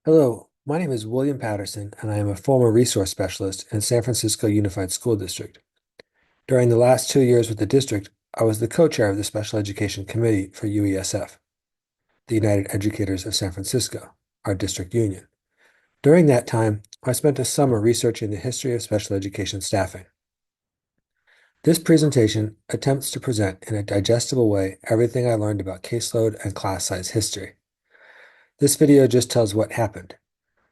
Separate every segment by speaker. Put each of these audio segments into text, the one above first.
Speaker 1: Hello, my name is William Patterson, and I am a former resource specialist in San Francisco Unified School District. During the last 2 years with the district, I was the co-chair of the Special Education Committee for UESF, the United Educators of San Francisco, our district union. During that time, I spent a summer researching the history of special education staffing. This presentation attempts to present in a digestible way everything I learned about caseload and class size history. This video just tells what happened.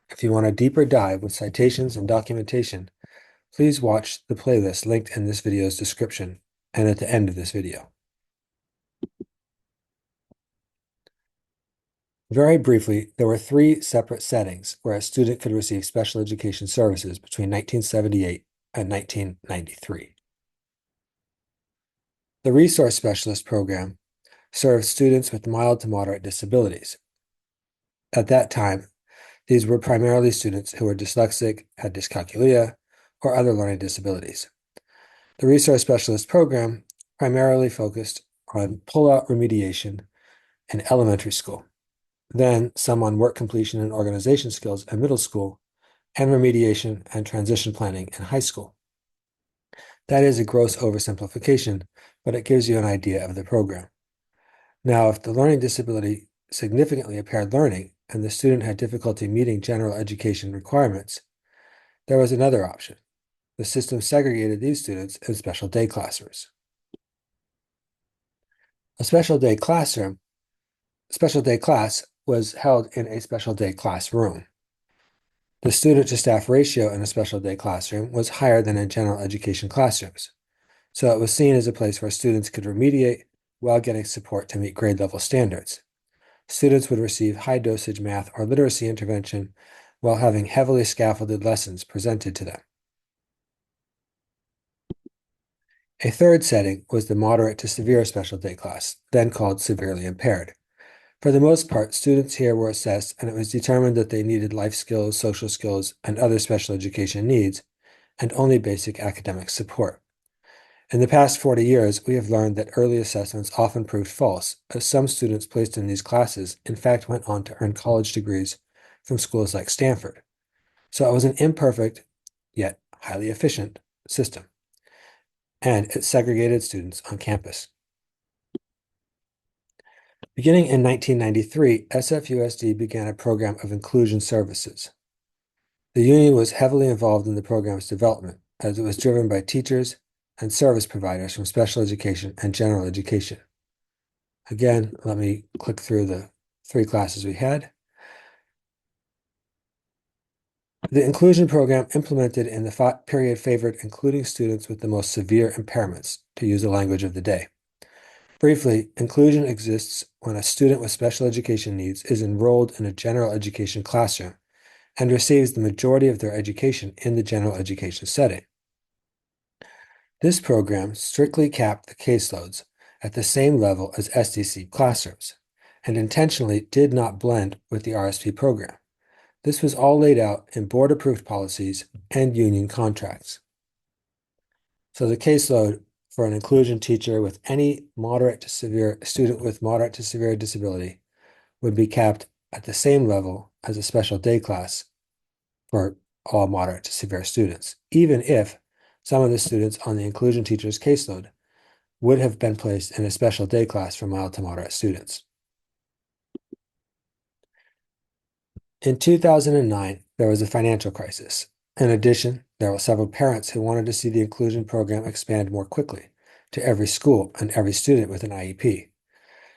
Speaker 1: If you want a deeper dive with citations and documentation, please watch the playlist linked in this video's description and at the end of this video. Very briefly, there were three separate settings where a student could receive special education services between 1978 and 1993. The Resource Specialist Program served students with mild to moderate disabilities. At that time, these were primarily students who were dyslexic, had dyscalculia, or other learning disabilities. The Resource Specialist Program primarily focused on pull-out remediation in elementary school, then some on work completion and organization skills in middle school, and remediation and transition planning in high school. That is a gross oversimplification, but it gives you an idea of the program. Now, if the learning disability significantly impaired learning and the student had difficulty meeting general education requirements, there was another option. The system segregated these students in special day classrooms. A special day class was held in a special day classroom. The student to staff ratio in a special day classroom was higher than in general education classrooms, so it was seen as a place where students could remediate while getting support to meet grade level standards. Students would receive high dosage math or literacy intervention while having heavily scaffolded lessons presented to them. A third setting was the moderate to severe special day class, then called severely impaired. For the most part, students here were assessed, and it was determined that they needed life skills, social skills, and other special education needs, and only basic academic support. In the past 40 years, we have learned that early assessments often proved false, as some students placed in these classes, in fact, went on to earn college degrees from schools like Stanford. So it was an imperfect, yet highly efficient system, and it segregated students on campus. Beginning in 1993, SFUSD began a program of inclusion services. The union was heavily involved in the program's development, as it was driven by teachers and service providers from special education and general education. Again, let me click through the three classes we had. The inclusion program implemented in the period favored including students with the most severe impairments, to use the language of the day. Briefly, inclusion exists when a student with special education needs is enrolled in a general education classroom and receives the majority of their education in the general education setting. This program strictly capped the caseloads at the same level as SDC classrooms and intentionally did not blend with the RSP program. This was all laid out in board-approved policies and union contracts. So the caseload for an inclusion teacher with any moderate to severe student with moderate to severe disability would be capped at the same level as a special day class for all moderate to severe students, even if some of the students on the inclusion teacher's caseload would have been placed in a special day class for mild to moderate students. In 2009, there was a financial crisis. In addition, there were several parents who wanted to see the inclusion program expand more quickly to every school and every student with an IEP.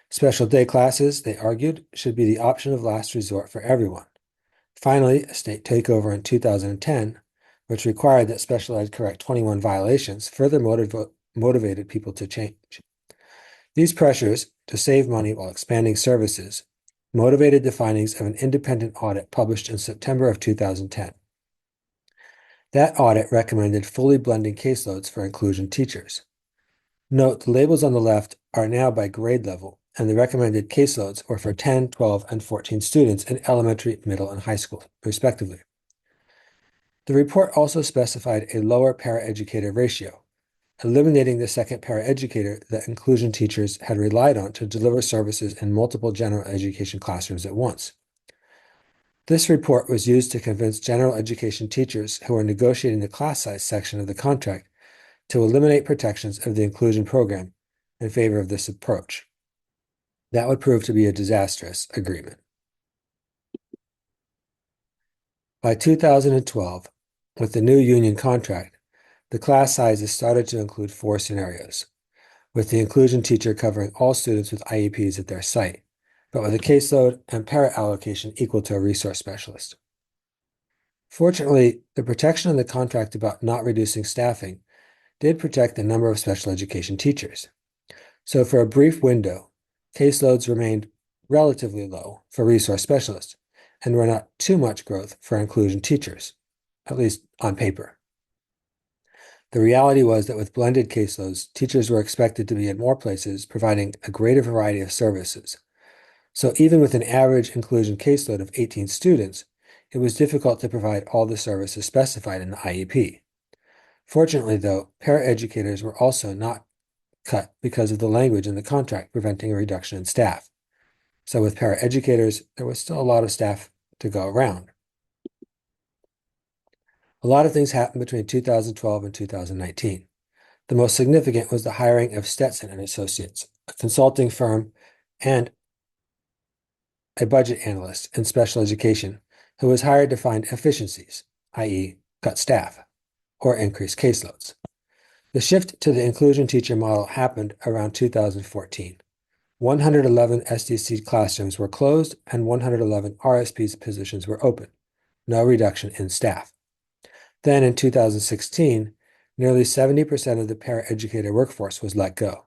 Speaker 1: Special day classes, they argued, should be the option of last resort for everyone. Finally, a state takeover in 2010, which required that special ed correct 21 violations, further motivated people to change. These pressures to save money while expanding services motivated the findings of an independent audit published in September of 2010. That audit recommended fully blending caseloads for inclusion teachers. Note the labels on the left are now by grade level, and the recommended caseloads were for 10, 12, and 14 students in elementary, middle, and high school, respectively. The report also specified a lower paraeducator ratio, eliminating the second paraeducator that inclusion teachers had relied on to deliver services in multiple general education classrooms at once. This report was used to convince general education teachers who were negotiating the class size section of the contract to eliminate protections of the inclusion program in favor of this approach. That would prove to be a disastrous agreement. By 2012, with the new union contract, the class sizes started to include 4 scenarios, with the inclusion teacher covering all students with IEPs at their site, but with a caseload and parent allocation equal to a resource specialist. Fortunately, the protection in the contract about not reducing staffing did protect the number of special education teachers. So for a brief window, caseloads remained relatively low for resource specialists and were not too much growth for inclusion teachers, at least on paper. The reality was that with blended caseloads, teachers were expected to be in more places, providing a greater variety of services. So even with an average inclusion caseload of 18 students, it was difficult to provide all the services specified in the IEP. Fortunately, though, paraeducators were also not cut because of the language in the contract preventing a reduction in staff. So with paraeducators, there was still a lot of staff to go around. A lot of things happened between 2012 and 2019. The most significant was the hiring of Stetson and Associates, a consulting firm and a budget analyst in special education who was hired to find efficiencies, i.e., cut staff or increase caseloads. The shift to the inclusion teacher model happened around 2014. 111 SDC classrooms were closed and 111 RSP positions were open, no reduction in staff. Then in 2016, nearly 70% of the paraeducator workforce was let go.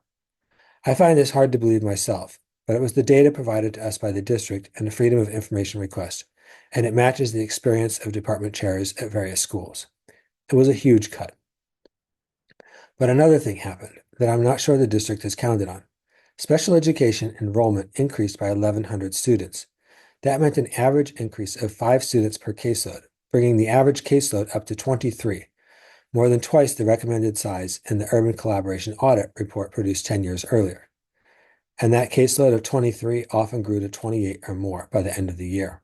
Speaker 1: I find this hard to believe myself, but it was the data provided to us by the district and the Freedom of Information request, and it matches the experience of department chairs at various schools. It was a huge cut. But another thing happened that I'm not sure the district has counted on. Special education enrollment increased by 1,100 students. That meant an average increase of 5 students per caseload, bringing the average caseload up to 23, more than twice the recommended size in the Urban Collaboration Audit report produced 10 years earlier. And that caseload of 23 often grew to 28 or more by the end of the year.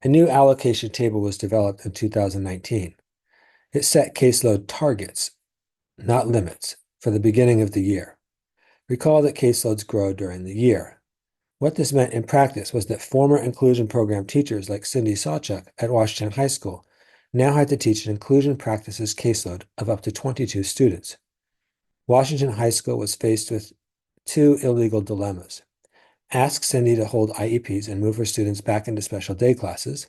Speaker 1: A new allocation table was developed in 2019. It set caseload targets, not limits, for the beginning of the year. Recall that caseloads grow during the year. What this meant in practice was that former inclusion program teachers like Cindy Sawchuk at Washington High School now had to teach an inclusion practices caseload of up to 22 students. Washington High School was faced with 2 illegal dilemmas. Ask Cindy to hold IEPs and move her students back into special day classes,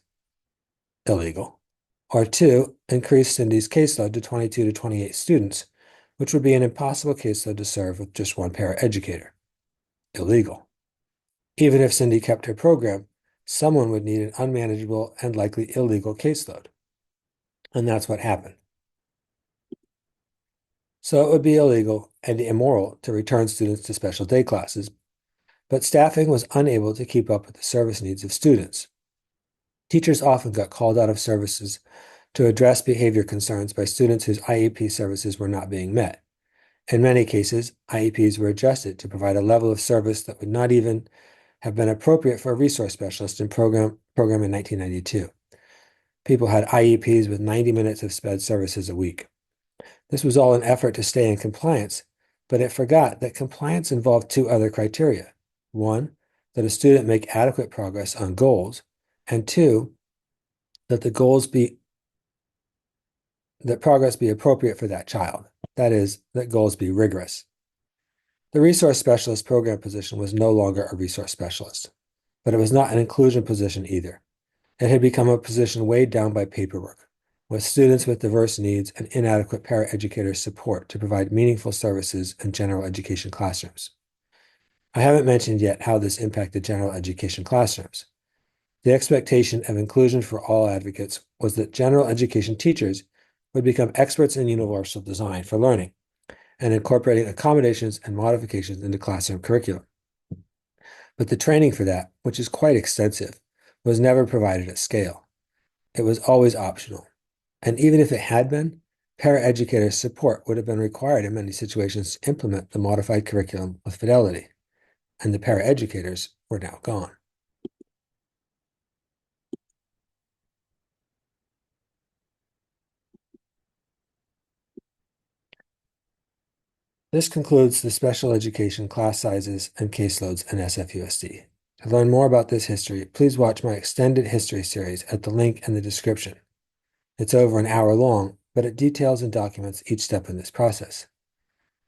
Speaker 1: illegal. Or 2, increase Cindy's caseload to 22 to 28 students, which would be an impossible caseload to serve with just one paraeducator, illegal. Even if Cindy kept her program, someone would need an unmanageable and likely illegal caseload. And that's what happened. So it would be illegal and immoral to return students to special day classes, but staffing was unable to keep up with the service needs of students. Teachers often got called out of services to address behavior concerns by students whose IEP services were not being met. In many cases, IEPs were adjusted to provide a level of service that would not even have been appropriate for a resource specialist in program in 1992. People had IEPs with 90 minutes of SPED services a week. This was all an effort to stay in compliance, but it forgot that compliance involved 2 other criteria. 1, that a student make adequate progress on goals, and 2, that progress be appropriate for that child. That is, that goals be rigorous. The resource specialist program position was no longer a resource specialist, but it was not an inclusion position either. It had become a position weighed down by paperwork, with students with diverse needs and inadequate paraeducator support to provide meaningful services in general education classrooms. I haven't mentioned yet how this impacted general education classrooms. The expectation of inclusion for all advocates was that general education teachers would become experts in universal design for learning and incorporating accommodations and modifications into classroom curriculum. But the training for that, which is quite extensive, was never provided at scale. It was always optional. And even if it had been, paraeducator support would have been required in many situations to implement the modified curriculum with fidelity. And the paraeducators were now gone. This concludes the special education class sizes and caseloads in SFUSD. To learn more about this history, please watch my extended history series at the link in the description. It's over an hour long, but it details and documents each step in this process.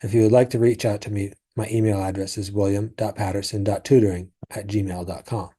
Speaker 1: If you would like to reach out to me, my email address is william.patterson.tutoring@gmail.com.